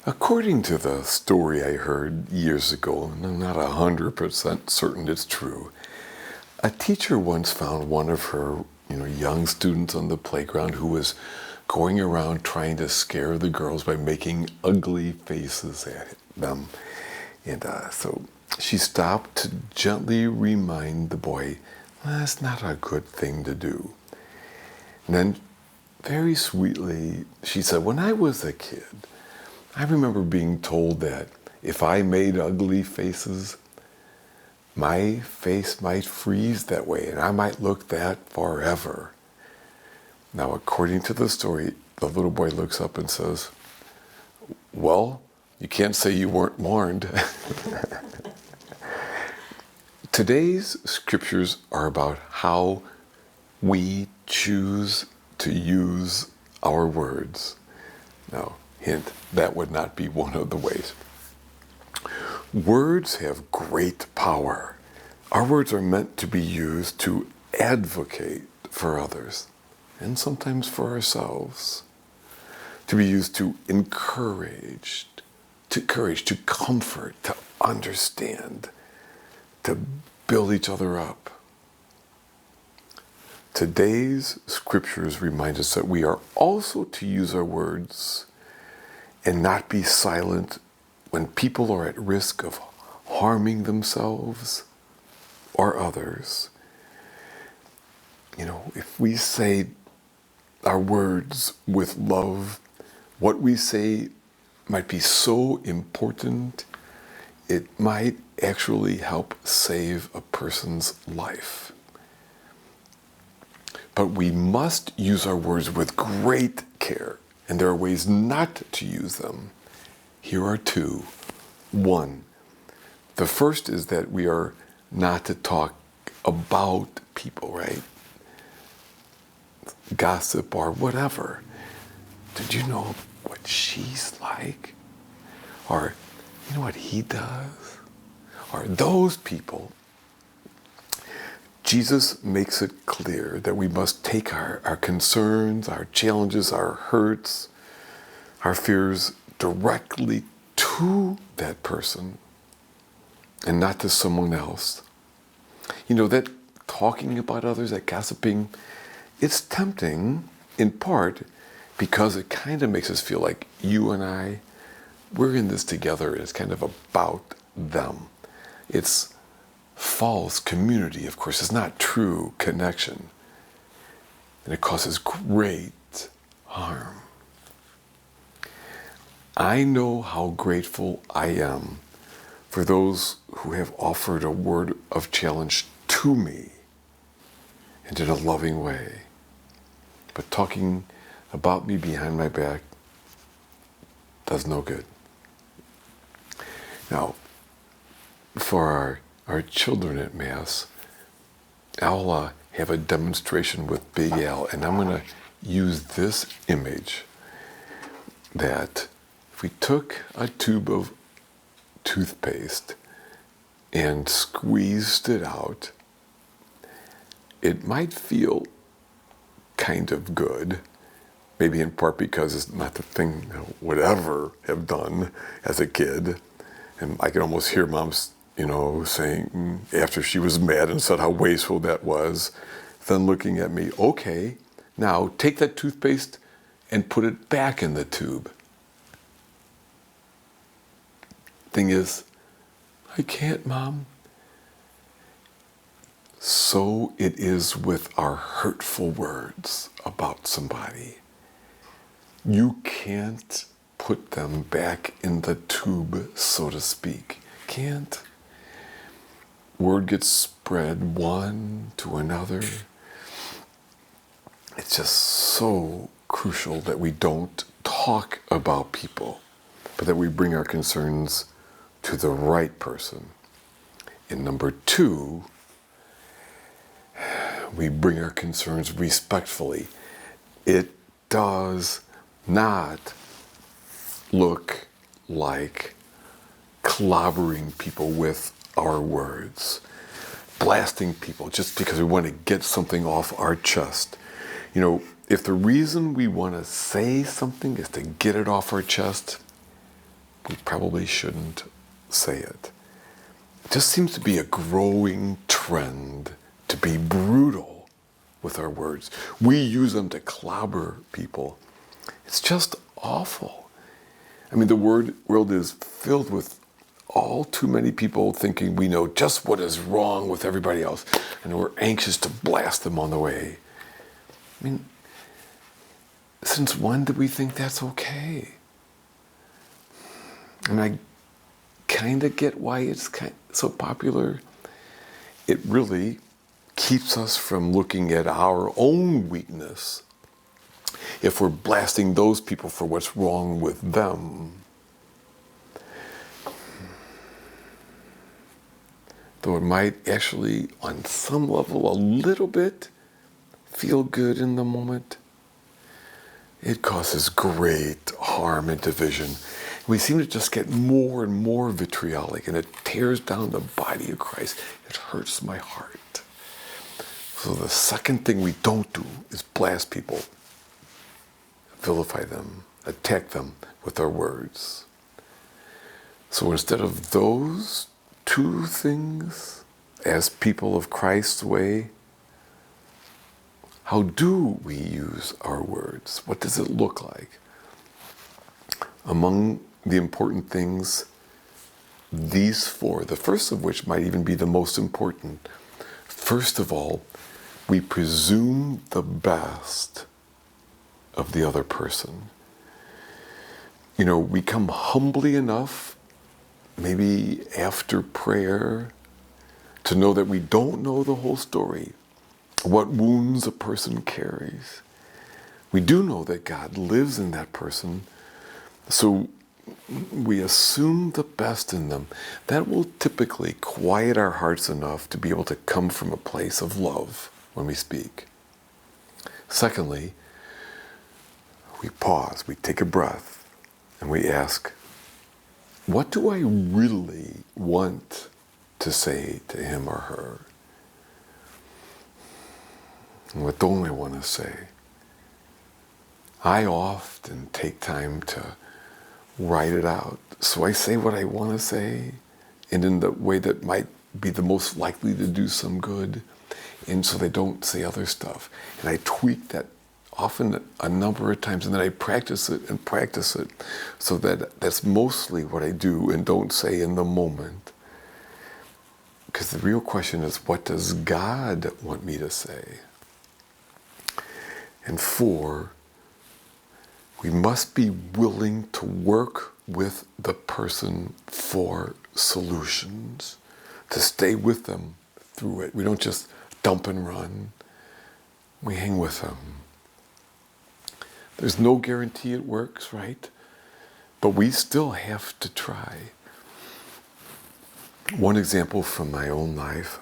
According to the story I heard years ago, and I'm not 100% certain it's true, a teacher once found one of her young students on the playground who was going around trying to scare the girls by making ugly faces at them. And so she stopped to gently remind the boy, that's not a good thing to do. And then very sweetly, she said, when I was a kid, I remember being told that if I made ugly faces, my face might freeze that way and I might look that forever. Now, according to the story, the little boy looks up and says, well, you can't say you weren't warned. Today's scriptures are about how we choose to use our words. Now, hint, that would not be one of the ways. Words have great power. Our words are meant to be used to advocate for others, and sometimes for ourselves. To be used to encourage, to comfort, to understand, to build each other up. Today's scriptures remind us that we are also to use our words and not be silent when people are at risk of harming themselves or others. If we say our words with love, what we say might be so important, it might actually help save a person's life. But we must use our words with great care, and there are ways not to use them. Here are two. One, the first is that we are not to talk about people, right? Gossip or whatever. Did you know what she's like? Or, you know what he does? Or those people. Jesus makes it clear that we must take our concerns, our challenges, our hurts, our fears directly to that person and not to someone else. That talking about others, that gossiping, it's tempting in part because it kind of makes us feel like you and I, we're in this together. It's kind of about them. It's false community, of course. It's not true connection. And it causes great harm. I know how grateful I am for those who have offered a word of challenge to me and in a loving way. But talking about me behind my back does no good. Now, for our children at Mass, I'll have a demonstration with Big Al, and I'm going to use this image that if we took a tube of toothpaste and squeezed it out, it might feel kind of good, maybe in part because it's not the thing I would ever have done as a kid. And I could almost hear Mom's saying, after she was mad and said how wasteful that was, then looking at me, okay, now take that toothpaste and put it back in the tube. Thing is, I can't, Mom. So it is with our hurtful words about somebody. You can't put them back in the tube, so to speak. Can't. Word gets spread one to another. It's just so crucial that we don't talk about people, but that we bring our concerns to the right person. And number two, we bring our concerns respectfully. It does not look like clobbering people with our words, blasting people just because we want to get something off our chest. If the reason we want to say something is to get it off our chest, we probably shouldn't say it. It just seems to be a growing trend to be brutal with our words. We use them to clobber people. It's just awful. I mean, the world is filled with all too many people thinking we know just what is wrong with everybody else, and we're anxious to blast them on the way. I mean, since when did we think that's okay? And I kind of get why it's so popular. It really keeps us from looking at our own weakness if we're blasting those people for what's wrong with them. Though it might actually, on some level, a little bit feel good in the moment, it causes great harm and division. We seem to just get more and more vitriolic, and it tears down the body of Christ. It hurts my heart. So the second thing we don't do is blast people, vilify them, attack them with our words. So instead of those two things, as people of Christ's way, how do we use our words? What does it look like? Among the important things, these four, the first of which might even be the most important. First of all, we presume the best of the other person. You know, we come humbly enough, maybe after prayer, to know that we don't know the whole story, what wounds a person carries. We do know that God lives in that person, so we assume the best in them. That will typically quiet our hearts enough to be able to come from a place of love when we speak. Secondly, we pause, we take a breath, and we ask, what do I really want to say to him or her? And what don't I want to say? I often take time to write it out. So I say what I want to say, and in the way that might be the most likely to do some good, and so they don't say other stuff. And I tweak that often a number of times, and then I practice it, so that that's mostly what I do and don't say in the moment. Because the real question is, what does God want me to say? And 4, we must be willing to work with the person for solutions, to stay with them through it. We don't just dump and run. We hang with them. There's no guarantee it works, right? But we still have to try. One example from my own life,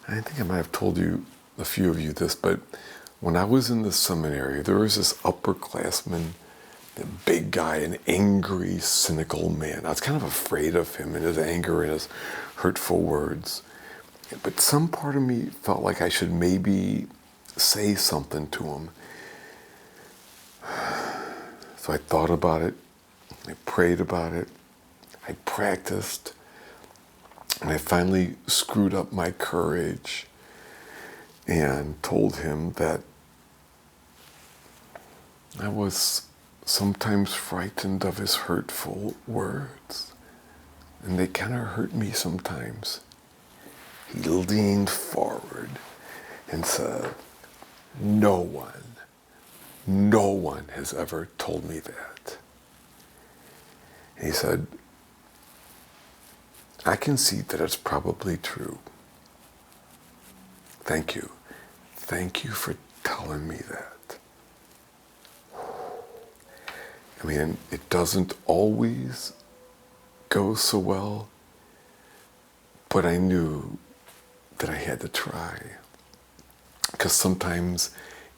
I think I might have told you, a few of you this, but when I was in the seminary, there was this upperclassman, a big guy, an angry, cynical man. I was kind of afraid of him and his anger and his hurtful words. But some part of me felt like I should maybe say something to him. So I thought about it, I prayed about it, I practiced, and I finally screwed up my courage and told him that I was sometimes frightened of his hurtful words, and they kind of hurt me sometimes. He leaned forward and said, no one has ever told me that. And he said, I can see that it's probably true. Thank you. Thank you for telling me that. I mean, it doesn't always go so well, but I knew that I had to try. Because sometimes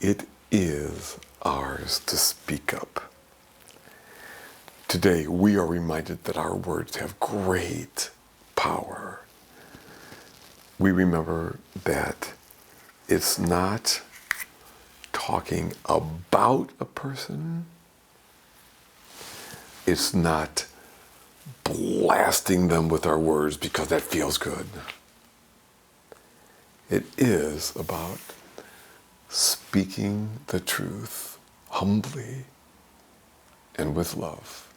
it is ours to speak up. Today, we are reminded that our words have great power. We remember that it's not talking about a person. It's not blasting them with our words because that feels good. It is about speaking the truth humbly and with love.